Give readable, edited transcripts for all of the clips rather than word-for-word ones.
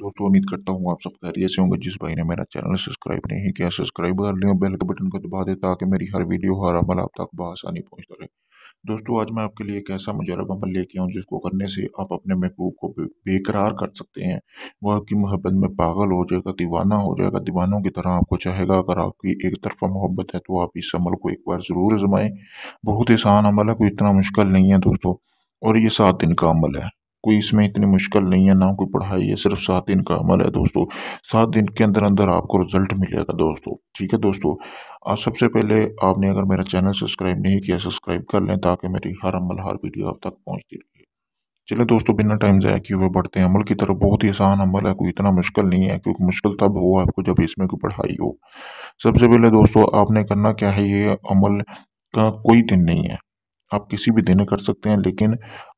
दोस्तों उम्मीद करता हूँ आप सब खैरियत से होंगे। जिस भाई ने मेरा चैनल सब्सक्राइब नहीं किया, सब्सक्राइब कर लें और बेल के बटन को दबा दें ताकि मेरी हर वीडियो हर अमल आप तक बआसानी पहुँचता रहे। दोस्तों आज मैं आपके लिए एक ऐसा मुजरब अमल लेके आऊँ जिसको करने से आप अपने महबूब को बेकरार कर सकते हैं। वो आपकी मोहब्बत में पागल हो जाएगा, दीवाना हो जाएगा, दीवानों की तरह आपको चाहेगा। अगर आपकी एक तरफा मोहब्बत है तो आप इस अमल को एक बार ज़रूर आजमाएं। बहुत ही आसान अमल है, कोई इतना मुश्किल नहीं है दोस्तों। और ये 7 दिन का अमल है, कोई इसमें इतनी मुश्किल नहीं है, ना कोई पढ़ाई है, सिर्फ 7 दिन का अमल है दोस्तों। 7 दिन के अंदर अंदर आपको रिजल्ट मिलेगा दोस्तों। ठीक है दोस्तों, आज सबसे पहले आपने अगर मेरा चैनल सब्सक्राइब नहीं किया, सब्सक्राइब कर लें ताकि मेरी हर अमल हर वीडियो आप तक पहुंचती रहे। चलिए दोस्तों, बिना टाइम ज़ाया किए हुए बढ़ते हैं अमल की तरफ। बहुत ही आसान अमल है, कोई इतना मुश्किल नहीं है, क्योंकि मुश्किल तब हो आपको जब इसमें कोई पढ़ाई हो। सबसे पहले दोस्तों आपने करना क्या है, ये अमल का कोई दिन नहीं है, आप किसी भी दिन कर सकते हैं, लेकिन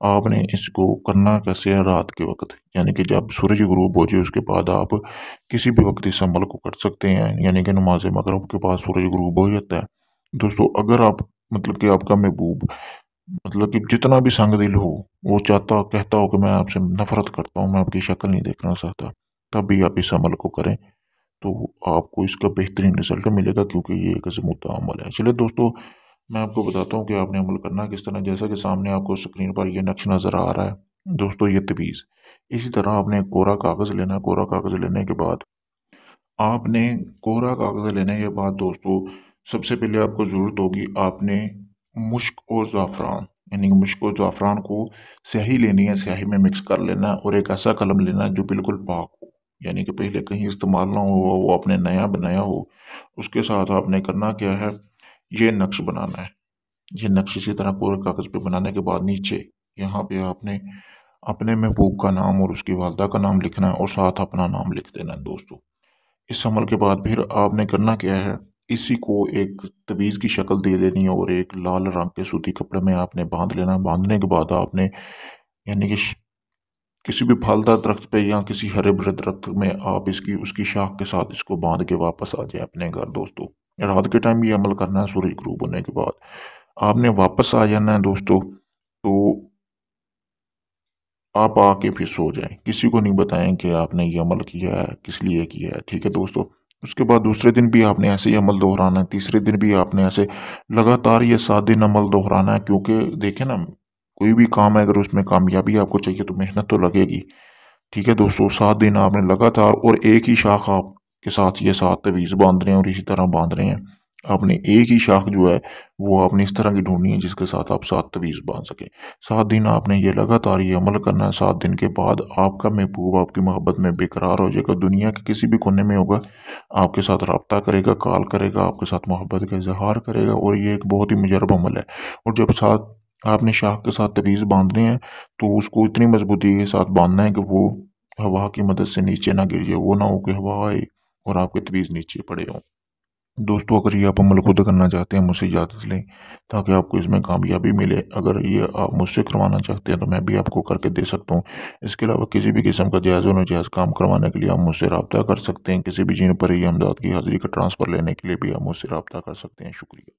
आपने इसको करना कैसे है, रात के वक्त, यानी कि जब सूरज गुरूब हो जाए उसके बाद आप किसी भी वक्त इस अमल को कर सकते हैं। यानी कि नमाज मगरिब के बाद सूरज गुरूब हो जाता है दोस्तों। अगर आप मतलब कि आपका महबूब मतलब कि जितना भी संग दिल हो, वो चाहता कहता हो कि मैं आपसे नफरत करता हूँ, मैं आपकी शक्ल नहीं देखना चाहता, तब भी आप इस अमल को करें तो आपको इसका बेहतरीन रिजल्ट मिलेगा, क्योंकि ये एक अज़मुद्दा अमल है। चलिए दोस्तों, मैं आपको बताता हूँ कि आपने अमल करना किस तरह। जैसा कि सामने आपको स्क्रीन पर ये नक्श नज़र आ रहा है दोस्तों, ये तवीज़। इसी तरह आपने कोरा कागज़ लेना है। कोरा कागज़ लेने के बाद आपने कोरा कागज़ लेने के बाद दोस्तों सबसे पहले आपको ज़रूरत होगी, आपने मुश्क और ज़ाफ़रान, यानी कि मुश्क और ज़ाफ़रान को स्याही लेनी है, स्याही में मिक्स कर लेना है। और एक ऐसा कलम लेना है जो बिल्कुल पाक हो, यानी कि पहले कहीं इस्तेमाल ना हो, वो आपने नया बनाया हो। उसके साथ आपने करना क्या है, ये नक्श बनाना है। ये नक्श इसी तरह कोरे कागज़ पे बनाने के बाद नीचे यहाँ पे आपने अपने महबूब का नाम और उसकी वालदा का नाम लिखना है और साथ अपना नाम लिख देना है दोस्तों। इस अमल के बाद फिर आपने करना क्या है, इसी को एक तवीज़ की शक्ल दे देनी है और एक लाल रंग के सूती कपड़े में आपने बांध लेना है। बांधने के बाद आपने यानी कि किसी भी फलदार दरख्त पे या किसी हरे भरे दरख्त में आप इसकी उसकी शाख के साथ इसको बांध के वापस आ जाए अपने घर दोस्तों। रात के टाइम ये अमल करना है, सूरज गुरूब होने के बाद आपने वापस आ जाना है दोस्तों। तो आप आके फिर सो जाएं, किसी को नहीं बताएं कि आपने ये अमल किया है, किस लिए किया है। ठीक है दोस्तों, उसके बाद दूसरे दिन भी आपने ऐसे ही अमल दोहराना है, तीसरे दिन भी आपने ऐसे लगातार ये 7 दिन अमल दोहराना है। क्योंकि देखें ना, कोई भी काम है अगर उसमें कामयाबी आपको चाहिए तो मेहनत तो लगेगी। ठीक है दोस्तों, 7 दिन आपने लगातार और एक ही शाख आप के साथ ये 7 तवीज़ बांध रहे हैं और इसी तरह बांध रहे हैं। आपने एक ही शाख जो है वो आपने इस तरह की ढूंढनी है जिसके साथ आप 7 तवीज़ बांध सकें। 7 दिन आपने ये लगातार ये अमल करना है। 7 दिन के बाद आपका महबूब आपकी मोहब्बत में बेकरार हो जाएगा, दुनिया के किसी भी कोने में होगा, आपके साथ रब्ता करेगा, कॉल करेगा, आपके साथ मोहब्बत का इजहार करेगा। और ये एक बहुत ही मुजरब अमल है। और जब साथ आपने शाख के साथ तवीज़ बांधने हैं तो उसको इतनी मजबूती के साथ बांधना है कि वो हवा की मदद से नीचे ना गिर जाए, वो ना हो कि हवा आए और आपके तवीज़ नीचे पड़े हों। दोस्तों अगर ये आप अमल खुद करना चाहते हैं मुझसे इजाज़त लें ताकि आपको इसमें कामयाबी मिले। अगर ये आप मुझसे करवाना चाहते हैं तो मैं भी आपको करके दे सकता हूँ। इसके अलावा किसी भी किस्म का जायज़ व नाजायज़ काम करवाने के लिए आप मुझसे रब्ता कर सकते हैं। किसी भी जिन पर ही अमदाद की हाज़िरी का ट्रांसफ़र लेने के लिए भी आप मुझसे रब्ता कर सकते हैं। शुक्रिया।